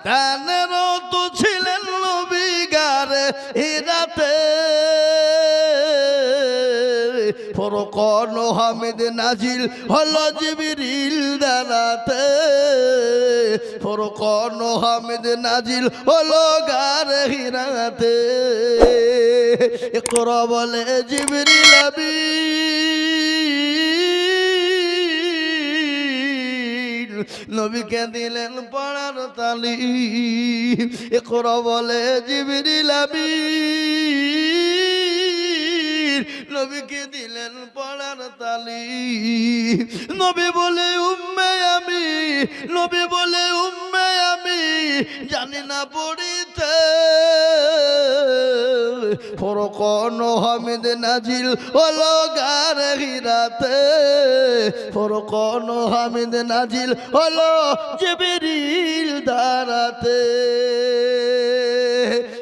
প্রাণেরও তো ছিলেন নবী গারে হিরাতে ফুরকান হামিদ নাজিল হলো জিবরিল দাঁড়াতে ফুরকান হামিদ নাজিল হলো গারে হিরাতে ইকরা বলে জিবরিল আমিন নবীকে দিলেন পড়ার তালিম ইকরা বলে জিবরিল আমিন নবীকে দিলেন পড়ার তালিম নবী বলে উম্মে আমি নবী বলে উম্মে আমি জানি না পড়িতে ফুরকান হামিদ নাজিল হলো গারে হিরাতে ফুরকান হামিদ নাজিল হলো জিবরিল দাঁড়াতে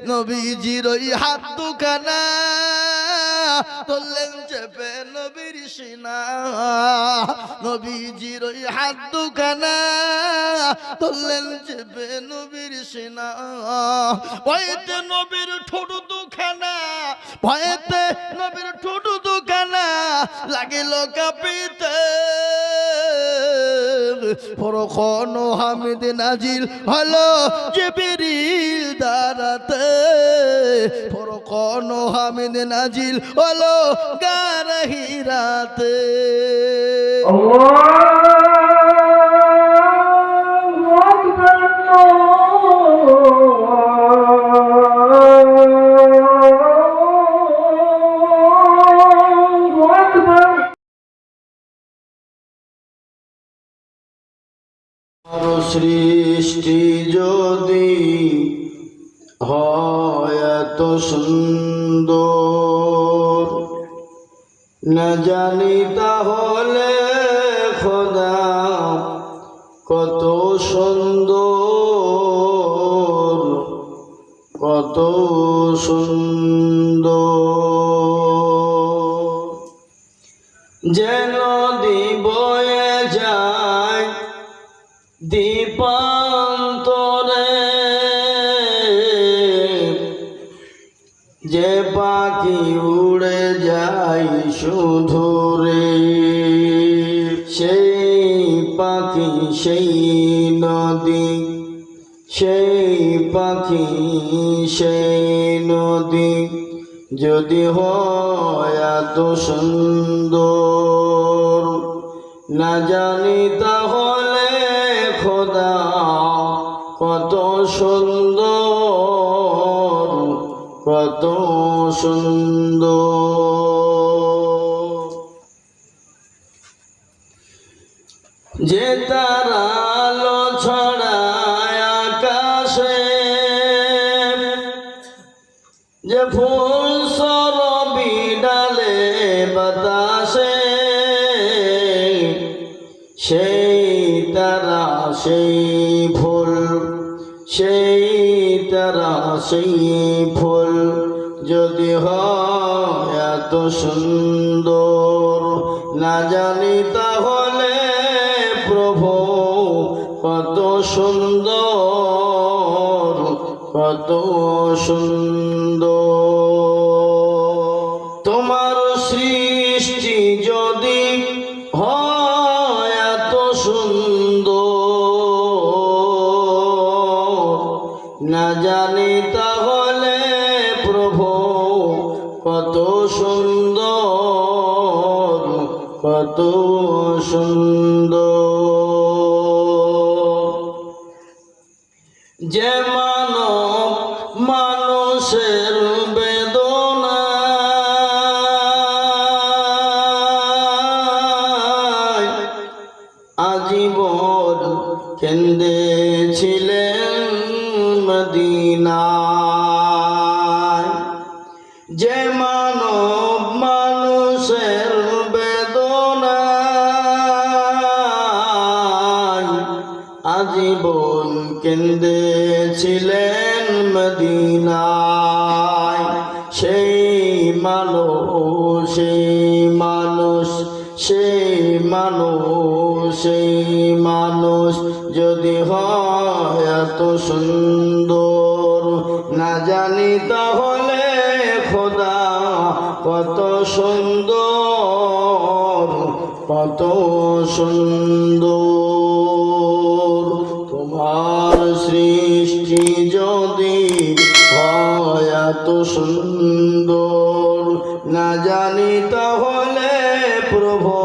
নবীজির ওই হাত দুখানা তুললেন চেপে নবীর সিনা নবীজির ওই হাত দুখানা তুললেন চেপে নবীর সিনা ভয়েতে নবীর ঠোঁট দুখানা ভয়েতে নবীর ঠোঁট দুখানা লাগিল কাঁপিতে ফুরকান হামিদ নাজিল হলো জিবরিল দাঁড়াতে ফুরকান হামিদ নাজিল হলো গারে হিরাতে আল্লাহু আকবার আল্লাহু আকবার সৃষ্টি যদি হয় এত সুন্দর না জানি তাহলে খোদা কত সুন্দর কত সুন্দর যেন বয়ে যায় দীপান্তরে যে পাখি উড়ে যায় শুধু রে সেই পাখি সেই নদী সেই পাখি সেই নদী যদি হয় এত সুন্দর না জানি তাহলে খোদা কত সুন্দর কত সুন্দর যে তারা আলো ছড়ায় আকাশে যে ফুল সরবি ডালে বাতাসে সেই তারা সেই ফুল সেই তারা সেই ফুল যদি হয় এত সুন্দর না জানি তাহলে প্রভু কত সুন্দর কত সুন্দর তোমার সৃষ্টি যদি হয় এত সুন্দর না জানি তাহলে প্রভু কত সুন্দর কত সুন্দর যে মানব মানুষের বেদনা আজীবন কেঁদেছিলেন মদিনায় যে মানব মানুষের বেদনা আজীবন কেঁদেছিলেন মদিনায় সেই মানুষ সেই মানুষ সেই মানুষ সেই মানুষ যদি হয় এত সুন্দর, না জানি তাহলে খোদা কত সুন্দর, কত সুন্দর। তোমার সৃষ্টি যদি হয় এত সুন্দর, না জানি তাহলে প্রভু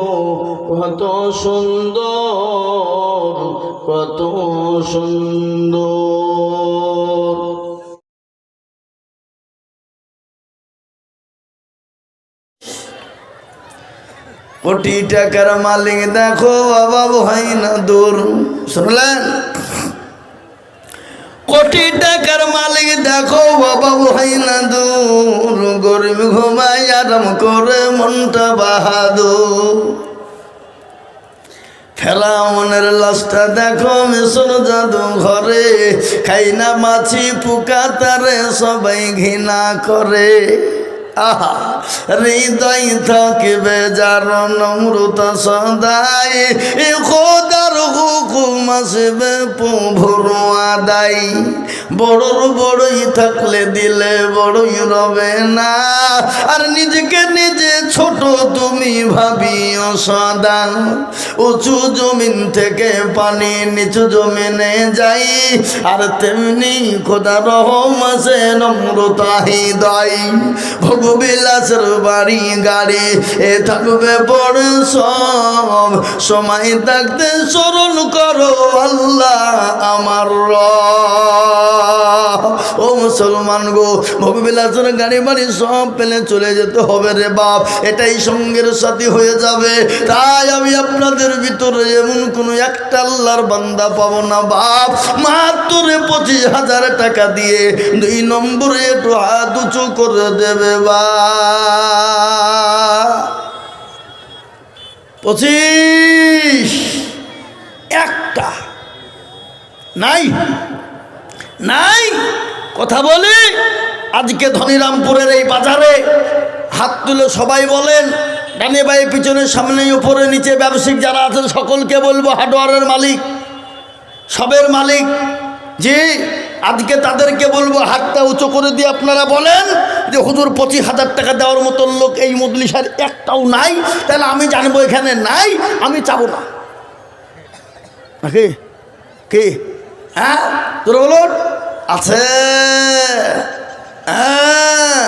কত সুন্দর, কত সুন্দর। কোটি টাকার মালিক দেখো অভাব হয় না দূর। শুনলেন? কোটি টাকার মালিক দেখো অভাব হয় না দূর, গরিব ঘুমাই আরাম করে মনটা বাহাদুর। ফেরাউনের লাশটা দেখো মিশর জাদু ঘরে, খাই না মাছি পোকা তারে সবাই ঘৃণা করে। আহা, হৃদয় থাকিবে যার নম্রতা সদাই, খোদার হুকুম আসবে প্রভুর আদায়। বড়র বড়ই থাকলে দিলে বড়ই রবে না, আর নিজেকে নিজে ছোট তুমি ভাবিও সদা। উঁচু জমিন থেকে পানি নিচু জমিনে যাই, আর তেমনি খোদা রহম আছে নম্রতা হৃদয়। ভোগবিলাসের বাড়ি গাড়ি এ থাকবে বড় সব, সময় থাকতে স্মরণ করো আল্লাহ আমার রব। ও মুসলমান গো, ভোগবিলাসের গাড়ি বাড়ি সব পেলে চলে যেতে হবে রে বাপ, এটাই সঙ্গের সাথী হয়ে যাবে। তাই আমি আপনাদের ভিতরে এমন কোনো একটা আল্লাহর বান্দা পাবো না বাপ, মাত্র 25,000 টাকা দিয়ে 2 নম্বরে একটু হাত উঁচু করে দেবে বা 25 একটা নাই নাই। কথা বলি, আজকে ধনীরামপুরের এই বাজারে হাত তুলে সবাই বলেন, ডানে বাই পিছনে সামনে উপরে নিচে ব্যবসায়িক যারা আছেন সকলকে বলবো হার্ডওয়ারের মালিক, সবের মালিক, জি আজকে তাদেরকে বলবো হাতটা উঁচু করে দিয়ে আপনারা বলেন যে হুজুর 25,000 টাকা দেওয়ার মতন লোক এই মজলিসের একটাও নাই, তাহলে আমি জানবো এখানে নাই, আমি চাবো না। নাকি কি? হ্যাঁ তোর বলুন আছে। হ্যাঁ,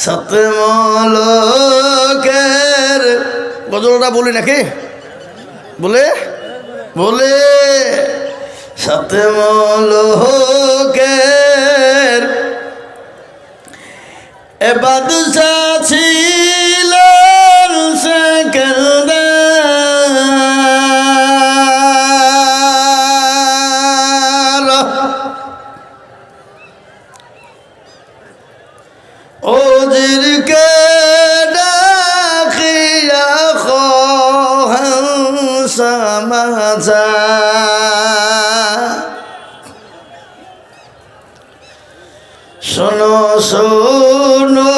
সত্যমলকের গজলটা বলি নাকি? বলে বলে সত্যমলকের এ বাদশা ছিলেন সেকেন্দার, ওজিরকে ডাকিয়া সমাজা শোনো শোনো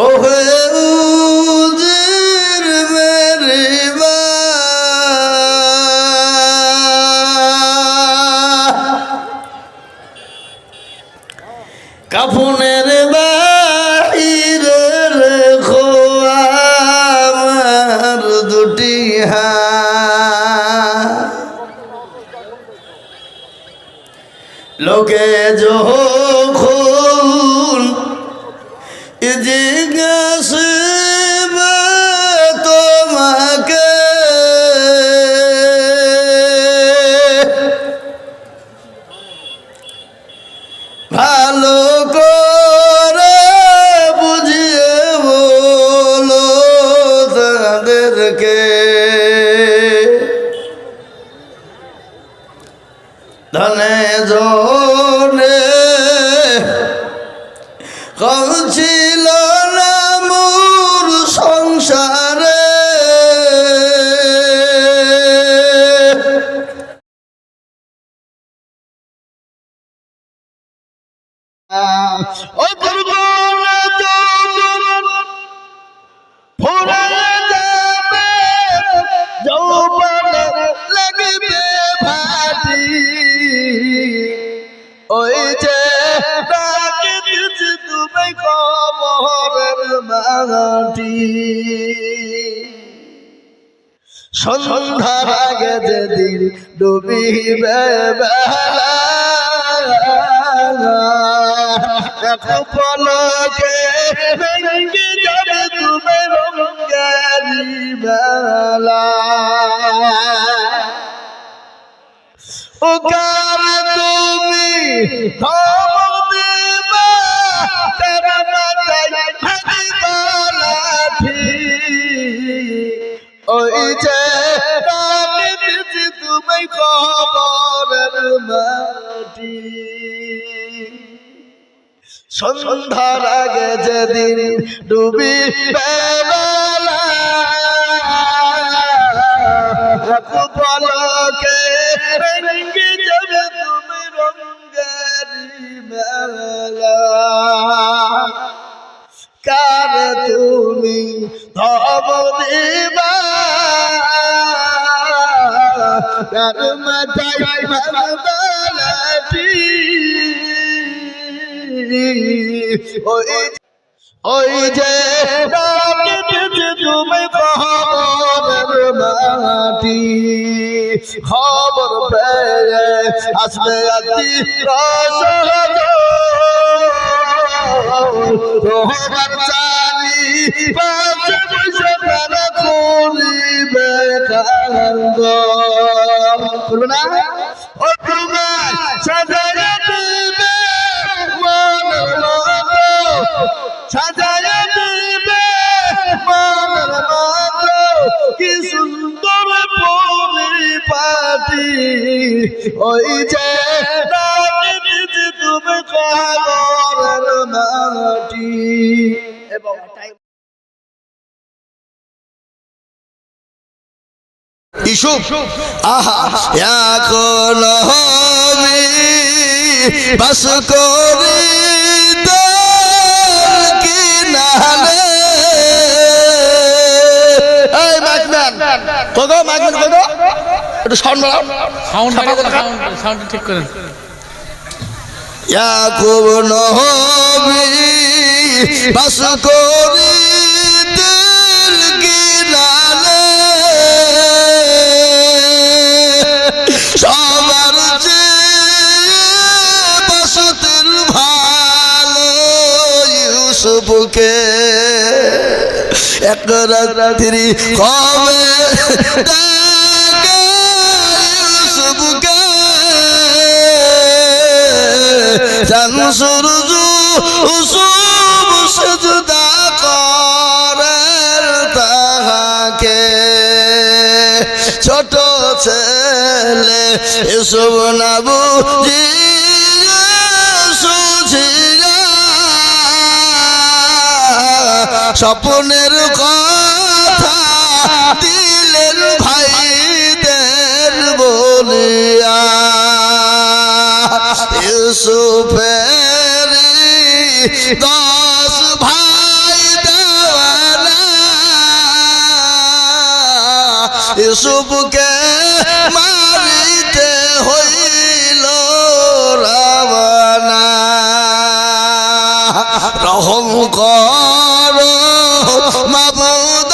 ওহে উজির মেরে কাফনের বাহিরে রেখো আমার দুটি হাত, লোকে যখন জিজ্ঞাসবে তোমাকে ভালো করে বুঝিয়ে বলো তাদেরকে, ধনে জনে কম ছিল না মোর সংসারে, ওই দুর্গনা ফুরে যাবে মাটি সন্ধ্যার আগে যেদিন ডুবিবে বেলা এক পলকে ভেঙে যাবে তুমি রঙেরি বেলা ও কার তুমি খবর দিবা তেরা মাথায় ভাঙিবা লাঠি ওই যে দিছি তুমি খবরের মাটি সন্ধ্যার আগে যেদিন ডুবি বেলা পলকে ভেঙে যাবে তুমি রঙেরি মেলা কার তুমি ধমক দিবা কার মাথায় ভাঙবা লাঠি ওই যে তুমি খবরের মাটি খবর পেয়ে আসবে আতি রোহবার চালি পাশে বসে তারা করিবে কান্দ করবে না ও তোমার সাজায়া দিবে মনের মতো সাজায়া দিবে মনের মতো কি সুন্দর পরিপাটি ওই যে তুমি খবরের মাটি এবং ইসুফ আহা এখন হবে বাস করি কি নালে এই মাগনান কগো মাগনান কগো একটু সাউন্ড বাড়াও সাউন্ড সাউন্ড ঠিক করেন ইয়াকুব নবী বাস করি দিল গিলালে সবার যে বসতের ভালো ইউসুফকে এক রাত্রি কবে ইউসুফকে সূরজ উসুব সুজদা করে তাহাকে ছোট ছেলে ইউসুফ নবী স্বপ্নের কথা দিলেন ভাইদের বলিয়া ইউসুফের 10 ভাই দেওয়ানা ইউসুফকে মারিতে হইল রাবণা রহম কর মাবুদ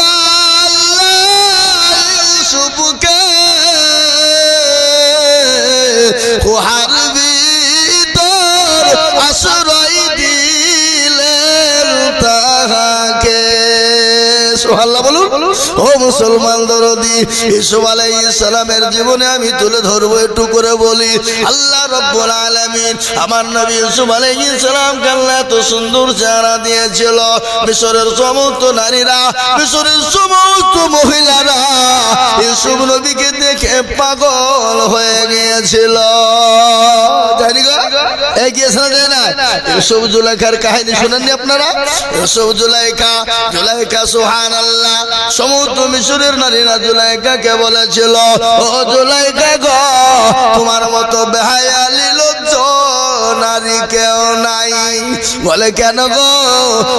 ইউসুফকে কুহার ভিতর আশ্রয় দিলেন তাহাকে সুবহানাল্লাহ বলুন ও মুসলমান দরদি ইউসুফ আলাইহিস সালামের জীবনে আমি তুলে ধরবো একটু করে বলি আল্লাহ রাব্বুল আলামিন আমার নবী ইউসুফ আলাইহিস সালামকে আল্লাহ এত সুন্দর চেহারা দিয়েছিল মিশরের সমস্ত নারীরা মিশরের সমস্ত মহিলারা ইউসুফ নবীকে দেখে পাগল হয়ে গিয়েছিল জানি গো এই গিয়েছে না ইউসুফ জুলাইখার কাহিনী শুনেননি আপনারা ইউসুফ জুলাইখা সুবহানাল্লাহ সমস্ত মিশরের নারীরা জুলাইখাকে বলেছিল ও জুলাইখা গো তোমার মতো বেহায়া নির্লজ্জ নারী কেউ নাই। বলে কেন গো?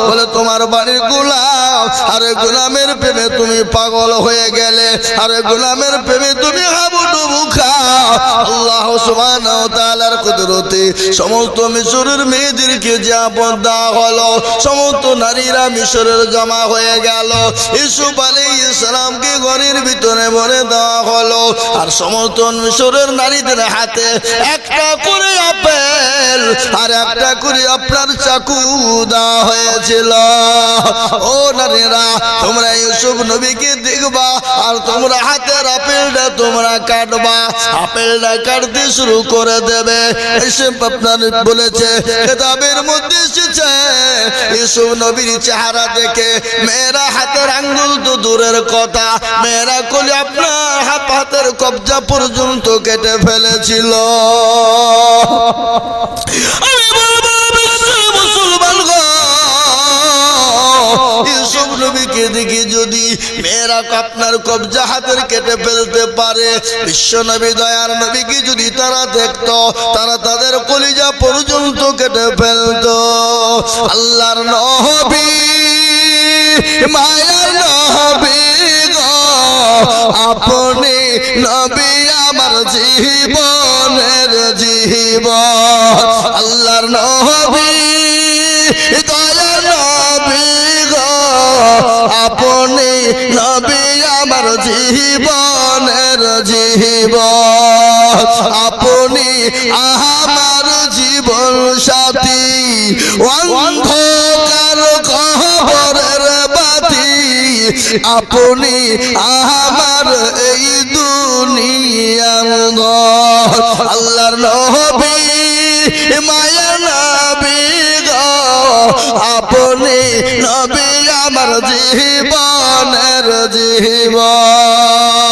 বলে তোমার বাড়ির গোলাম, আরে গোলামের প্রেমে তুমি পাগল হয়ে গেলে, আরে গোলামের প্রেমে তুমি হাবুডুবু খাও। আল্লাহ সুবহানাহু ওয়া তাআলার কুদরতে সমস্ত মিশরের মেয়েদেরকে যে আপদ দেওয়া হলো, সমস্ত নারীরা মিশরের জমা হয়ে গেল। ইউসুফ আলাইহিস সালামকে ঘরের ভিতরে ভরে দেওয়া হলো, আর সমস্ত মিশরের নারীদের হাতে একটা করে আপেল আর একটা করে আপনার চাকু দেওয়া হয়েছিল। ও নারীরা, তোমরা ইউসুফ নবীকে দেখবা, আর তোমরা হাতের আপেলটা তোমরা কাটবা। আপেলটা কাটতে শুরু করে দেবে। এসে আপনার বলেছে কিতাবের মধ্যে এসেছে, ইউসুফ নবীর চেহারা দেখে মেয়েরা হাতের আঙ্গুল তো দূরের কথা, মেয়েরা কোলে আপনার হাতের কবজা পর্যন্ত কেটে ফেলেছিল। আমি বলবো মুসলমান গো, ইউসুফ নবীকে দেখি যদি মেয়েরা আপনার কবজা হাতের কেটে ফেলতে পারে, বিশ্ব নবী দয়ার নবীকে যদি তারা দেখতো, তারা তাদের কলিজা পর্যন্ত কেটে ফেলতো। আল্লাহর নবী, মায়ার নবী গো, আপনি নবী আমার জীবনের জীবন। আল্লাহর নবী, দয়ার নবী গো, আপনি নবী আমার জীবনের জীবন। আপনি আমার জীবন সাথী, অন্ধকার কবরের বাতি, আপনি আমার এই দুনিয়ার ঘর। আল্লাহর নবী, মায়ার নবী গো, আপনি নবী আমার জীবনের জীবন।